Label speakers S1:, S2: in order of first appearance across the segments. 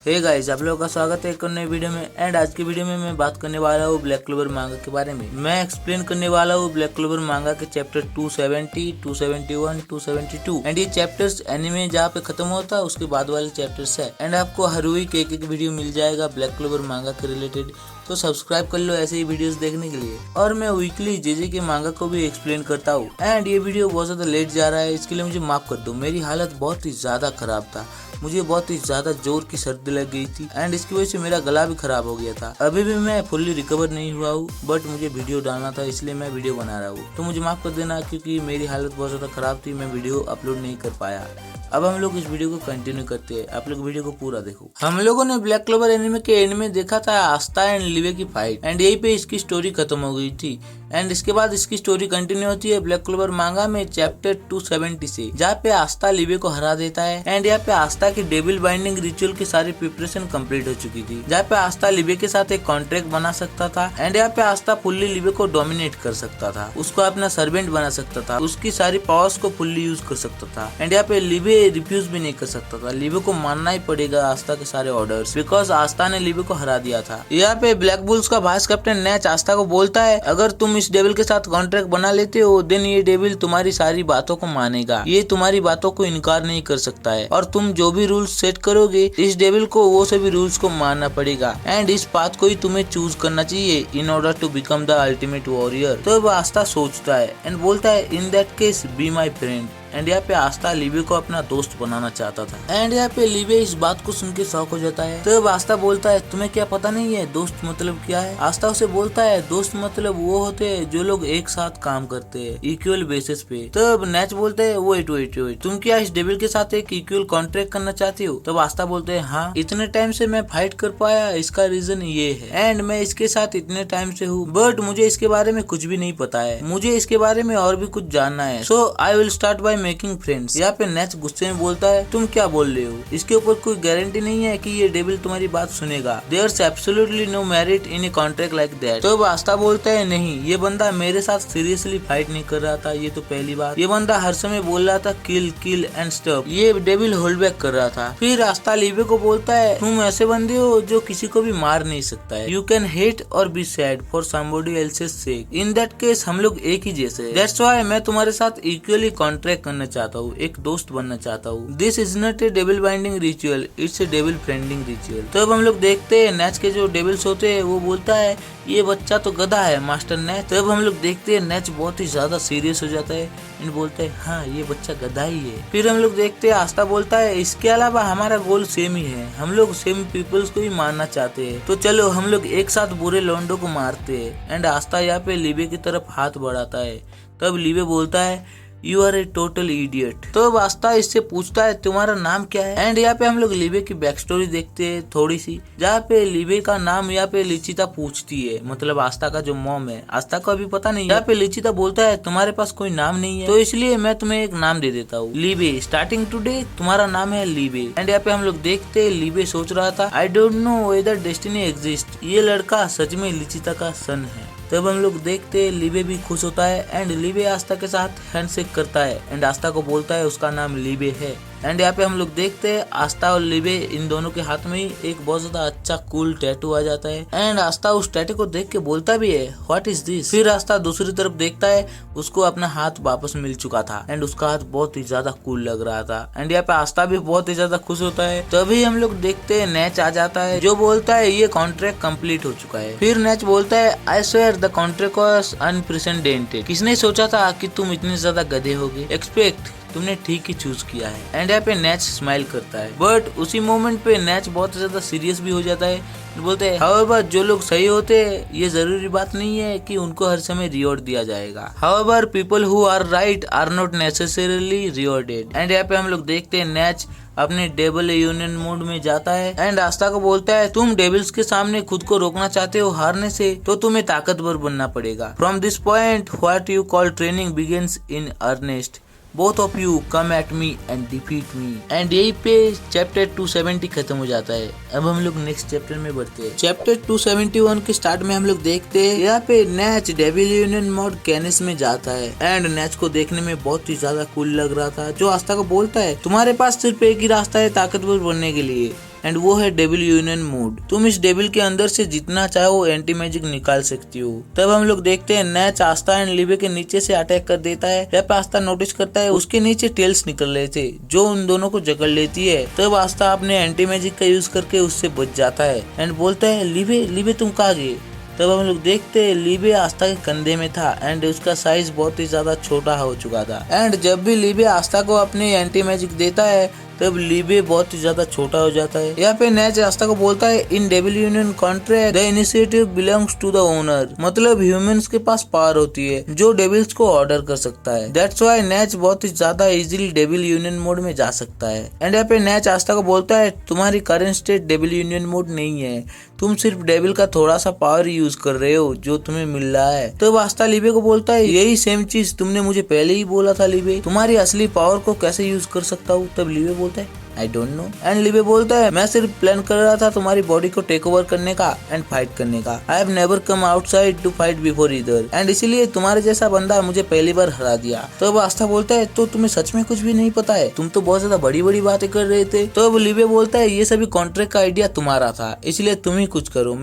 S1: Hey guys, आप लोगों का स्वागत है एक और नई वीडियो में। एंड आज की वीडियो में मैं बात करने वाला हूँ ब्लैक क्लोवर मांगा के बारे में। मैं एक्सप्लेन करने वाला हूँ ब्लैक क्लोवर मांगा के चैप्टर 270, 271, 272 एंड ये चैप्टर्स एनिमे जहाँ पे खत्म होता है उसके बाद वाले चैप्टर्स है। एंड आपको हर वीक एक वीडियो मिल जाएगा ब्लैक क्लोवर मांगा के रिलेटेड, तो सब्सक्राइब कर लो ऐसे ही वीडियोस देखने के लिए। और मैं वीकली जेजे के मांगा को भी एक्सप्लेन करता हूँ। एंड ये वीडियो बहुत ज्यादा लेट जा रहा है, इसके लिए मुझे माफ कर दो। मेरी हालत बहुत ही ज्यादा खराब था, मुझे बहुत ही ज्यादा जोर की सर्दी लग गई थी एंड इसकी वजह से मेरा गला भी खराब हो गया था। अभी भी मैं फुल्ली रिकवर नहीं हुआ हूँ, बट मुझे वीडियो डालना था इसलिए मैं वीडियो बना रहा हूँ, तो मुझे माफ कर देना क्योंकि मेरी हालत बहुत ज्यादा खराब थी, मैं वीडियो अपलोड नहीं कर पाया। अब हम लोग इस वीडियो को कंटिन्यू करते हैं, आप लोग वीडियो को पूरा देखो। हम लोगों ने ब्लैक क्लोवर एनिमे के एंड में देखा था आस्था एंड लिवे की फाइट एंड यही पे इसकी स्टोरी खत्म हो गई थी। एंड इसके बाद इसकी स्टोरी कंटिन्यू होती है ब्लैक क्लोवर मांगा में चैप्टर 270 से, जहाँ पे आस्था लिवे को हरा देता है। एंड यहाँ पे आस्था की डेविल बाइंडिंग रिचुअल की सारी प्रिपरेशन कंप्लीट हो चुकी थी, जहाँ पे आस्था लिवे के साथ एक कॉन्ट्रैक्ट बना सकता था। एंड यहाँ पे आस्था फुल्ली लिवे को डोमिनेट कर सकता था, उसको अपना सर्वेंट बना सकता था, उसकी सारी पावर्स को फुल्ली यूज कर सकता था। एंड यहाँ पे लिवे रिफ्यूज भी नहीं कर सकता था, लिवे को मानना ही पड़ेगा आस्था के सारे ऑर्डर्स, बिकॉज आस्था ने लिवे को हरा दिया था। यहाँ पे ब्लैक बुल्स का वाइस कैप्टन नैच आस्था को बोलता है, अगर तुम इस डेविल के साथ कॉन्ट्रैक्ट बना लेते हो देन ये डेविल तुम्हारी सारी बातों को मानेगा, ये तुम्हारी बातों को इनकार नहीं कर सकता है, और तुम जो भी रूल्स सेट करोगे इस डेविल को वो सभी रूल्स को मानना पड़ेगा। एंड इस पाथ को ही तुम्हें चूज करना चाहिए in order to become the ultimate warrior. तो अब आस्था सोचता है एंड बोलता है, in that case be my friend. And यहाँ पे आस्था लिवे को अपना दोस्त बनाना चाहता था। एंड यहाँ पे लिवे इस बात को सुन के शॉक हो जाता है। तो अब आस्था बोलता है, तुम्हें क्या पता नहीं है दोस्त मतलब क्या है? आस्था उसे बोलता है, दोस्त मतलब वो होते हैं जो लोग एक साथ काम करते हैं इक्वल बेसिस पे। तो अब नैच बोलते है, वेट तुम क्या इस डेविल के साथ एक इक्वल कॉन्ट्रैक्ट करना चाहती हो? तब आस्था बोलते है, हाँ, इतने टाइम से मैं फाइट कर पाया इसका रीजन ये है, एंड मैं इसके साथ इतने टाइम से हूँ, बट मुझे इसके बारे में कुछ भी नहीं पता है, मुझे इसके बारे में और भी कुछ जानना है, so I will start by making friends. यहाँ पे नैच गुस्से में बोलता है, तुम क्या बोल रहे हो? इसके ऊपर कोई गारंटी नहीं है कि ये डेविल तुम्हारी बात सुनेगा। There's absolutely no merit in a contract like that. तो अब आस्था बोलता है, नहीं, ये बंदा मेरे साथ सीरियसली फाइट नहीं कर रहा था, ये तो पहली बात। ये बंदा हर समय बोल रहा था किल किल एंड स्टॉप, ये डेविल होल्ड बैक कर रहा था। फिर आस्था लिवे को बोलता है, तुम ऐसे बंदे हो जो किसी को भी मार नहीं सकता है, यू कैन हेट और be sad for somebody else's sake, in that case हम लोग एक ही जैसे। दैट्स व्हाई मैं तुम्हारे साथ इक्वली कॉन्ट्रैक्ट करना चाहता हूँ, एक दोस्त बनना चाहता हूँ। This is not a devil binding ritual, it's a devil friending ritual. तो अब हम लोग देखते हैं नैच के जो डेविल्स होते हैं वो बोलता है, ये बच्चा तो गधा है मास्टर नैच। तो अब हम लोग देखते हैं नैच बहुत ही ज्यादा सीरियस हो जाता है एंड बोलता है, हाँ, ये बच्चा गधा ही है। फिर हम लोग देखते हैं आस्था बोलता है, इसके अलावा हमारा गोल सेम ही है, हम लोग सेम पीपल्स को ही मारना चाहते हैं, तो चलो हम लोग एक साथ बुरे लौंडों को मारते हैं। एंड आस्था यहाँ पे लिवे की तरफ हाथ बढ़ाता है। तब लिवे बोलता है, you are a total idiot. तो अब आस्था इससे पूछता है, तुम्हारा नाम क्या है? एंड यहाँ पे हम लोग लिवे की बैक स्टोरी देखते हैं थोड़ी सी, जहाँ पे लिवे का नाम यहाँ पे लिचिता पूछती है, मतलब आस्था का जो मॉम है, आस्था को अभी पता नहीं। यहाँ पे लिचिता बोलता है, तुम्हारे पास कोई नाम नहीं है, तो इसलिए मैं तुम्हें एक नाम दे देता हूँ, लिवे। स्टार्टिंग टुडे तुम्हारा नाम है लिवे। एंड यहाँ पे हम लोग देखते हैं लिवे सोच रहा था, I don't know whether destiny exist, ये लड़का सच में लिचिता का सन है। तब हम लोग देखते हैं लिवे भी खुश होता है एंड लिवे आस्था के साथ हैंडशेक करता है एंड आस्था को बोलता है उसका नाम लिवे है। एंड यहाँ पे हम लोग देखते हैं आस्था और लिवे इन दोनों के हाथ में ही एक बहुत ज्यादा अच्छा कूल टैटू आ जाता है। एंड आस्था उस टैटू को देख के बोलता भी है, व्हाट इज दिस? फिर आस्था दूसरी तरफ देखता है, उसको अपना हाथ वापस मिल चुका था एंड उसका हाथ बहुत ही ज्यादा कूल लग रहा था। एंड यहाँ पे आस्था भी बहुत ही ज्यादा खुश होता है। तभी हम लोग देखते हैं नैच आ जाता है, जो बोलता है ये कॉन्ट्रैक्ट कंप्लीट हो चुका है। फिर नैच बोलता है, I swear the contract was unprecedented, किसने सोचा था कि तुम इतने ज्यादा गधे होगे? एक्सपेक्ट, तुमने ठीक ही चूज किया है। एंड यहाँ पे नैच स्माइल करता है, बट उसी मोमेंट पे नैच बहुत ज्यादा सीरियस भी हो जाता है। बोलते हैं, हाउएवर जो लोग सही होते हैं ये जरूरी बात नहीं है कि उनको हर समय रिवॉर्ड दिया जाएगा। However people who are right are not necessarily rewarded. And यहाँ पे हम लोग देखते हैं नैच अपने डेविल यूनियन मोड में जाता है एंड आस्था को बोलता है, तुम डेविल्स के सामने खुद को रोकना चाहते हो हारने से, तो तुम्हें ताकतवर बनना पड़ेगा। From this point what you call training begins in earnest, both of you come at me and defeat me. And यही पे चैप्टर 270 खत्म हो जाता है। अब हम लोग नेक्स्ट चैप्टर में बढ़ते हैं। चैप्टर 271 के स्टार्ट में हम लोग देखते हैं यहाँ पे नैच डेविल यूनियन मोड कैनिस में जाता है एंड नैच को देखने में बहुत ही ज्यादा कूल लग रहा था, जो आस्था को बोलता है तुम्हारे पास सिर्फ एक ही रास्ता है ताकतवर बनने के लिए, एंड वो है डेविल यूनियन मोड। तुम इस डेविल के अंदर से जितना चाहो एंटी मैजिक निकाल सकती हो। तब हम लोग देखते हैं नेच आस्था एंड लिबे के नीचे से अटैक कर देता है। जब आस्था नोटिस करता है उसके नीचे टेल्स निकल रहे थे जो उन दोनों को जकड़ लेती है। तब आस्था अपने एंटी मैजिक का यूज करके उससे बच जाता है एंड बोलता है लिबे तुम कहाँ गए। तब हम लोग देखते हैं लिबे आस्था के कंधे में था एंड उसका साइज बहुत ही ज्यादा छोटा हो चुका था। एंड जब भी लिबे आस्था को अपनी एंटी मैजिक देता है तब लिबे बहुत ही ज्यादा छोटा हो जाता है। यहाँ पे नेच आस्था को बोलता है in devil union contract the initiative belongs to the owner, मतलब ह्यूमंस के पास पावर होती है जो डेविल्स को ऑर्डर कर सकता है। दैट्स व्हाई नेच बहुत ही ज्यादा इजीली डेविल यूनियन मोड में जा सकता है। एंड यहाँ पे नेच आस्था को बोलता है तुम्हारी current state devil union mode नहीं है, तुम सिर्फ डेविल का थोड़ा सा पावर यूज कर रहे हो जो तुम्हें मिल रहा है। तो आस्था लिबे को बोलता है यही सेम चीज तुमने मुझे पहले ही बोला था लिबे, तुम्हारी असली पावर को कैसे यूज कर सकता हूँ। तब लिबे बोलता है आई डोंट नो। एंड लिबे बोलता है मैं सिर्फ प्लान कर रहा था तुम्हारी बॉडी को टेक ओवर करने का एंड फाइट करने का। I have never come outside to fight before either and इसीलिए तुम्हारे जैसा बंदा मुझे पहली बार हरा दिया। तो अब आस्था बोलता है तो तुम्हें सच में कुछ भी नहीं पता है, तुम तो बहुत ज्यादा बड़ी बड़ी बातें कर रहे थे। तो अब लिबे बोलता है ये सभी कॉन्ट्रैक्ट का आइडिया तुम्हारा था इसलिए तुम ही कुछ करो,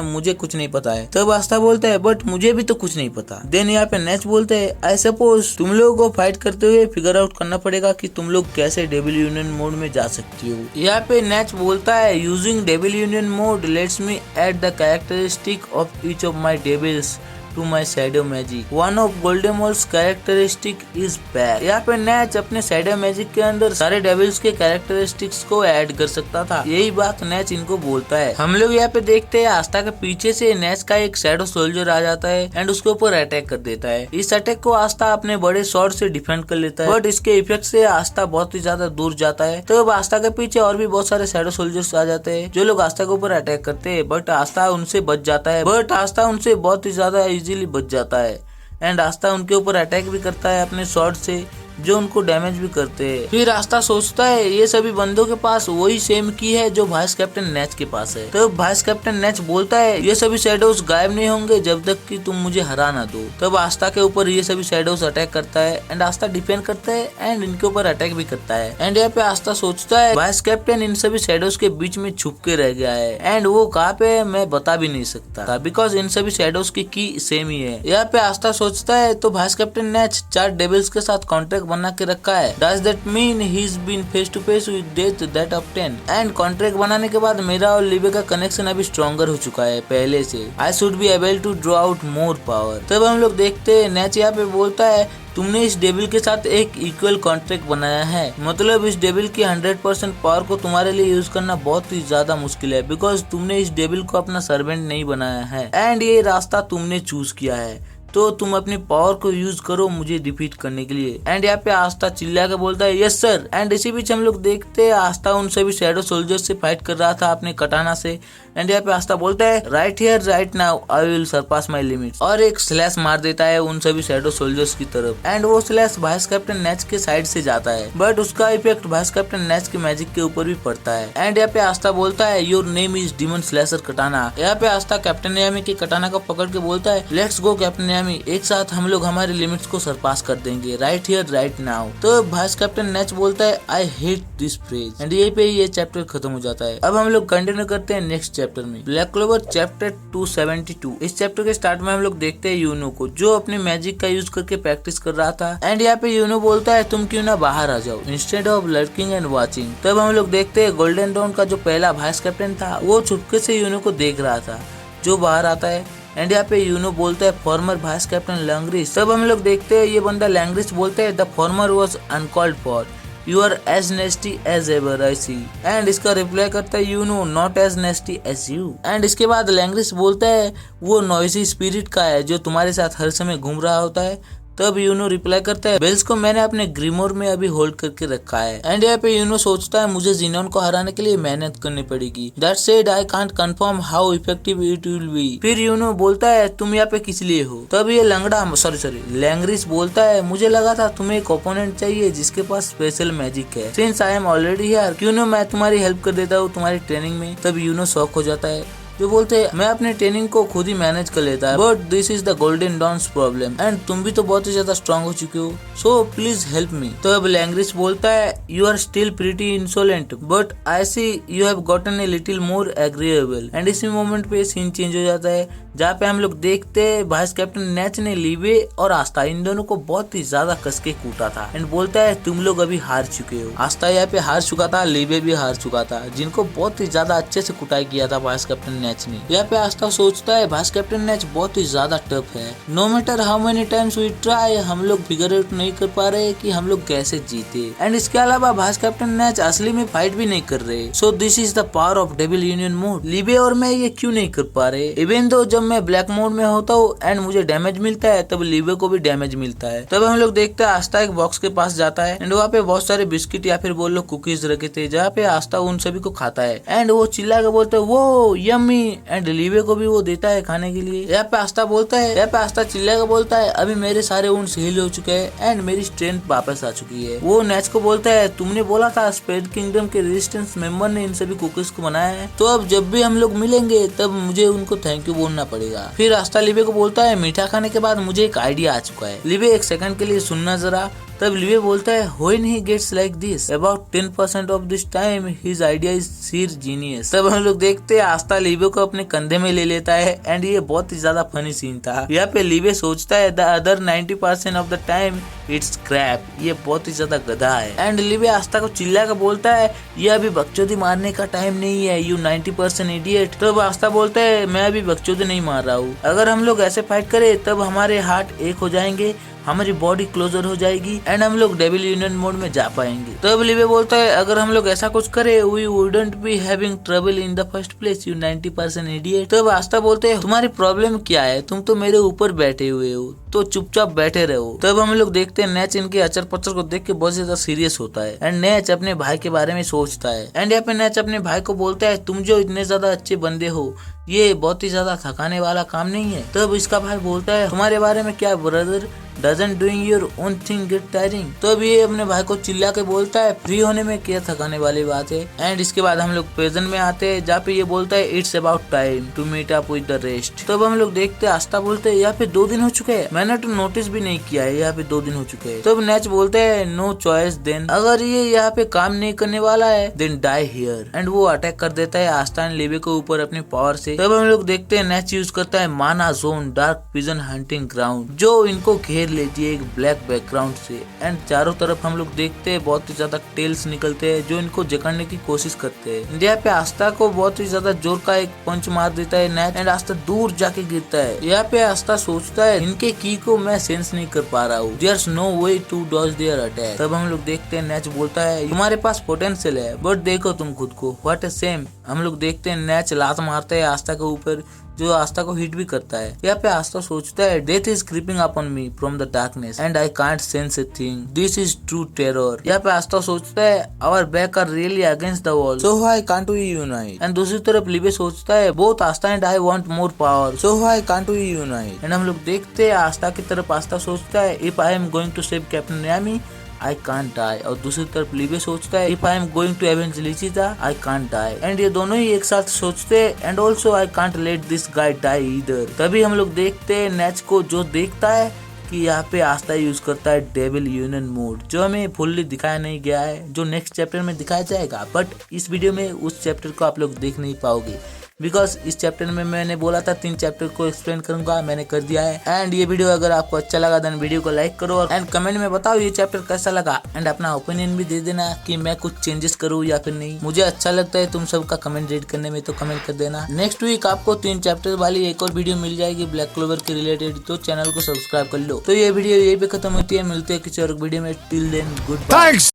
S1: मुझे कुछ नहीं पता है। तब आस्था बोलता है बट मुझे भी तो कुछ नहीं पता। देन यहाँ पे नेच बोलते है आई सपोज तुम लोगों को फाइट करते हुए फिगर आउट करना पड़ेगा कि तुम लोग कैसे डेविल यूनियन मोड में जा सकती हो। यहाँ पे नेच बोलता है using devil union mode let's me add the characteristic of each of my devils to my shadow magic, one of Goldemors characteristic is back. यहाँ पे नेच अपने शैडो मैजिक के अंदर सारे डेविल्स के कैरेक्टरिस्टिक्स को ऐड कर सकता था। यही बात नेच इनको बोलता है। हम लोग यहाँ पे देखते हैं आस्था के पीछे से नेच का एक शैडो सोल्जर आ जाता है एंड उसके ऊपर अटैक कर देता है। इस अटैक को आस्था अपने बड़े शॉट से डिफेंड कर लेता है बट इसके इफेक्ट से आस्था बहुत ही ज्यादा दूर जाता है। तो अब आस्था के पीछे और भी बहुत सारे शैडो सोल्जर्स आ जाते हैं जो लोग आस्था के ऊपर अटैक करते हैं बट आस्था उनसे बच जाता है। बट आस्था उनसे बहुत ही ज्यादा इजीली बच जाता है एंड आस्था उनके ऊपर अटैक भी करता है अपने शॉट से जो उनको डैमेज भी करते हैं। फिर आस्था सोचता है ये सभी बंदों के पास वही सेम की है जो वाइस कैप्टन नेच के पास है। तो वाइस कैप्टन नेच बोलता है ये सभी शैडोज गायब नहीं होंगे जब तक कि तुम मुझे हरा ना दो। तब आस्था के ऊपर ये सभी शैडोज अटैक करता है एंड आस्था डिफेंड करता है एंड इनके ऊपर अटैक भी करता है। एंड यहाँ पे आस्था सोचता है वाइस कैप्टन इन सभी शैडोज के बीच में छुप के रह गया है एंड वो कहाँ पे है मैं बता भी नहीं सकता बिकॉज इन सभी शैडोज की सेम ही है। यहाँ पे आस्था सोचता है तो वाइस कैप्टन नेच 4 डेविल्स के साथ कॉन्ट्रैक्ट बना के रखा है। Does that mean he's been face to face with death that often? And contract बनाने के बाद मेरा और लिबे का कनेक्शन अभी स्ट्रॉन्गर हो चुका है पहले से। I should be able to draw out more power। तब हम लोग देखते हैं नेच यहाँ पे बोलता है तुमने इस डेविल के साथ एक इक्वल कॉन्ट्रैक्ट बनाया है, मतलब इस डेविल की 100% पावर को तुम्हारे लिए यूज करना बहुत ही ज्यादा मुश्किल है बिकॉज तुमने इस डेविल को अपना सर्वेंट नहीं बनाया है एंड ये रास्ता तुमने चूज किया है तो तुम अपनी पावर को यूज करो मुझे डिफीट करने के लिए। एंड यहाँ पे आस्था चिल्ला के बोलता है यस सर। एंड इसी बीच हम लोग देखते हैं आस्था उन सभी शैडो सोल्जर्स से फाइट कर रहा था अपने कटाना से। एंड यहाँ पे आस्था बोलता है right here right now I will Sarpass my limits और एक स्लैश मार देता है उन सभी शैडो सोल्जर्स की तरफ एंड वो स्लैश वाइस कैप्टन नेच के साइड से जाता है बट उसका इफेक्ट वाइस कैप्टन नेच के मैजिक के ऊपर भी पड़ता है। एंड यहाँ पे आस्था बोलता है your name is demon slasher कटाना। यहाँ पे आस्था कैप्टन यामी के कटाना को पकड़ के बोलता है लेट्स गो कैप्टन यामी, एक साथ हम लोग हमारे लिमिट्स को सरपास कर देंगे राइट हियर राइट नाउ। तो वाइस कैप्टन नेच बोलता है I hate this phrase and यही पे ये चैप्टर खत्म हो जाता है। अब हम लोग कंटिन्यू करते हैं नेक्स्ट चैप्टर में ब्लैक क्लोवर चैप्टर 272। इस चैप्टर के स्टार्ट में हम लोग देखते हैं यूनो को जो अपने मैजिक का यूज करके प्रैक्टिस कर रहा था एंड यहाँ पे यूनो बोलता है तुम क्यों ना बाहर आ जाओ instead of lurking and watching. तब हम लोग देखते हैं गोल्डन डॉन का जो पहला वाइस कैप्टन था वो चुपके से यूनो को देख रहा था जो बाहर आता है एंड यहाँ पे यूनो बोलता है फॉर्मर वाइस कैप्टन लैंग्रिस। तब हम लोग देखते हैं ये बंदा लैंग्रिस बोलता है the former was uncalled for you are as nasty as ever I see and इसका रिप्लाई करता है you know not as nasty as you. And इसके बाद लैंग्रिस बोलता है वो नॉइजी स्पिरिट का है जो तुम्हारे साथ हर समय घूम रहा होता है। तब यूनो रिप्लाई करता है बेल्स को मैंने अपने ग्रीमोर में अभी होल्ड करके रखा है। एंड यहाँ पे यूनो सोचता है मुझे जिनोन को हराने के लिए मेहनत करनी पड़ेगी। That said I can't confirm how effective it will be. फिर यूनो बोलता है तुम यहाँ पे किस लिए हो। तब ये लैंग्रिस बोलता है मुझे लगा था तुम्हें एक ओपोनेंट चाहिए जिसके पास स्पेशल मैजिक है since I am already here क्यों ना मैं तुम्हारी हेल्प कर देता हूँ तुम्हारी ट्रेनिंग में। तब यूनो शॉक हो जाता है जो बोलते हैं मैं अपने ट्रेनिंग को खुद ही मैनेज कर लेता है, but this is the golden dawn's problem and तुम भी तो बहुत ही ज्यादा स्ट्रांग हो चुके हो, सो प्लीज हेल्प मी। तो अब लैंग्वेज बोलता है you are still pretty insolent but I see you have gotten a little more agreeable. And इसी मोमेंट पे सीन चेंज हो जाता है जहाँ पे हम लोग देखते हैं वाइस कैप्टन नेच ने लीवे और आस्था इन दोनों को बहुत ही ज्यादा कसके कूटा था एंड बोलता है तुम लोग अभी हार चुके हो। आस्था यहाँ पे हार चुका था, लीवे भी हार चुका था, जिनको बहुत ही ज्यादा अच्छे से कुटाई किया था वाइस कैप्टन नेच ने। यहाँ पे आस्था सोचता है वाइस कैप्टन नेच बहुत ही ज्यादा टफ है, no matter how many times we try, हम लोग फिगर आउट नहीं कर पा रहे कि हम लोग कैसे जीते। एंड इसके अलावा वाइस कैप्टन नेच असली में फाइट भी नहीं कर रहे, so this is the power of devil union mode. Leeway और मैं ये क्यों नहीं कर पा रहे, इवन दो जब मैं ब्लैक मोड में होता हूँ एंड मुझे डैमेज मिलता है तब लीवे को भी डैमेज मिलता है। तब हम लोग देखते हैं आस्था एक बॉक्स के पास जाता है एंड वहाँ पे बहुत सारे बिस्किट या फिर बोल लो कुकीज रखे थे, जहाँ पे आस्था उन सभी को खाता है एंड वो चिल्ला के बोलते है वो यम्मी एंड लीवे को भी वो देता है खाने के लिए। यहाँ पे आस्था बोलता है, यहाँ पे आस्था चिल्ला के बोलता है अभी मेरे सारे वुंड्स हील हो चुके हैं एंड मेरी स्ट्रेंथ वापस आ चुकी है। वो नेच को बोलता है तुमने बोला था स्पेड किंगडम के रेजिस्टेंस मेंबर ने इन सभी कुकीज को बनाया है, तो अब जब भी हम लोग मिलेंगे तब मुझे उनको थैंक यू बोलना पड़ेगा। फिर आस्था लीवे को बोलता है मीठा खाने के बाद मुझे एक आइडिया आ चुका है। लीवे एक सेकंड के लिए सुनना जरा। तब लीवे बोलता है when he gets like this about 10% of this time his idea is sheer genius. तब हम लोग देखते हैं आस्था लीवे को अपने कंधे में ले लेता है एंड ये बहुत ही ज्यादा फनी सीन था। यहाँ पे लीवे सोचता है the other 90% of the time it's crap, ये बहुत ही ज्यादा गधा है। एंड लीवे आस्था को चिल्ला कर बोलता है ये अभी बकचोदी मारने का टाइम नहीं है, यू 90% इडियट। तब आस्था बोलता है मैं अभी बकचोदी नहीं मार रहा हूँ, अगर हम लोग ऐसे फाइट करें तब हमारे हार्ट एक हो जाएंगे, हमारी बॉडी क्लोजर हो जाएगी एंड हम लोग डेविल यूनियन मोड में जा पाएंगे। तब लीवे बोलता है अगर हम लोग ऐसा कुछ करें we wouldn't be having trouble in the first place you 90% idiot. तब आस्था बोलते हैं तुम्हारी प्रॉब्लम क्या है, तुम तो मेरे ऊपर बैठे हुए हो तो चुपचाप बैठे रहो। तब हम लोग देखते हैं नेच इनके अचर पचर को देख के बहुत ज्यादा सीरियस होता है एंड नेच अपने भाई के बारे में सोचता है एंड यहाँ पे नेच अपने भाई को बोलता है तुम जो इतने ज्यादा अच्छे बंदे हो ये बहुत ही ज्यादा थकाने वाला काम नहीं है। तब इसका भाई बोलता है तुम्हारे बारे में क्या brother, doesn't doing your own thing get tiring. तो अब ये अपने भाई को चिल्ला के बोलता है फ्री होने में क्या थकाने वाली बात है। एंड इसके बाद हम लोग प्रेजेंट में आते हैं जहाँ पे ये बोलता है it's about time to meet up with the rest. तब हम लोग देखते हैं आस्था बोलते हैं यहाँ पे 2 दिन हो चुके हैं, मैंने तो नोटिस भी नहीं किया है यहाँ पे 2 दिन हो चुके हैं। तब नेच बोलते हैं नो चॉइस देन, अगर ये यहाँ पे काम नहीं करने वाला है देन डाई हियर। एंड वो अटैक कर देता है आस्था एंड लीवे के ऊपर अपनी पावर से। तब हम लोग देखते हैं नेच यूज करता है माना zone dark pigeon hunting ground जो इनको घेर लेती है एक ब्लैक बैकग्राउंड से एंड चारों तरफ हम लोग देखते हैं बहुत ही ज्यादा टेल्स निकलते हैं जो इनको जकड़ने की कोशिश करते हैं। यहाँ पे आस्था को बहुत ही ज्यादा जोर का एक पंच मार देता है नेच एंड आस्था दूर जाके गिरता है। यहाँ पे आस्था सोचता है इनके की को मैं सेंस नहीं कर पा रहा हूँ, there's no way to dodge their attack. तब हम लोग देखते हैं नेच बोलता है तुम्हारे पास पोटेंशियल है बट देखो तुम खुद को, व्हाट अ सेम। हम लोग देखते हैं नेच लात मारता है आस्था के ऊपर जो आस्था को हिट भी करता है। यहाँ पे आस्था सोचता है death is creeping upon me from the darkness and I can't sense a thing, this is true terror. यहाँ पे आस्था सोचता है our back are really against the wall so I can't we unite. And दूसरी तरफ Liebe सोचता है both Asta and I want more power so I can't we unite. And हम लोग देखते हैं आस्था की तरफ आस्था सोचता है if I am going to save captain Yami I can't die और दूसरी तरफ लीवे सोचता है if I am going to avenge लिचिता I can't die। And ये दोनों ही एक साथ सोचते हैं and also I can't let this guy die either। तभी हम लोग देखते हैं नेच को जो देखता है कि यहाँ पे आस्था यूज करता है डेविल यूनियन मोड जो हमें फुल्ली दिखाया नहीं गया है, जो नेक्स्ट चैप्टर में दिखाया जाएगा, बट इस वीडियो में उस चैप्टर को आप लोग देख नहीं पाओगे बिकॉज इस चैप्टर में मैंने बोला था 3 चैप्टर को एक्सप्लेन करूंगा, मैंने कर दिया है। एंड ये वीडियो अगर आपको अच्छा लगा देन वीडियो को लाइक करो और एंड कमेंट में बताओ ये चैप्टर कैसा लगा एंड अपना ओपिनियन भी दे देना कि मैं कुछ चेंजेस करूँ या फिर नहीं। मुझे अच्छा लगता है तुम सबका कमेंट रीड करने में, तो कमेंट कर देना। नेक्स्ट वीक आपको 3 चैप्टर वाली एक और वीडियो मिल जाएगी ब्लैक क्लोवर के रिलेटेड, तो चैनल को सब्सक्राइब कर लो। तो ये वीडियो यही पे खत्म होती है, मिलते हैं किसी और वीडियो में, टिल देन गुड बाय।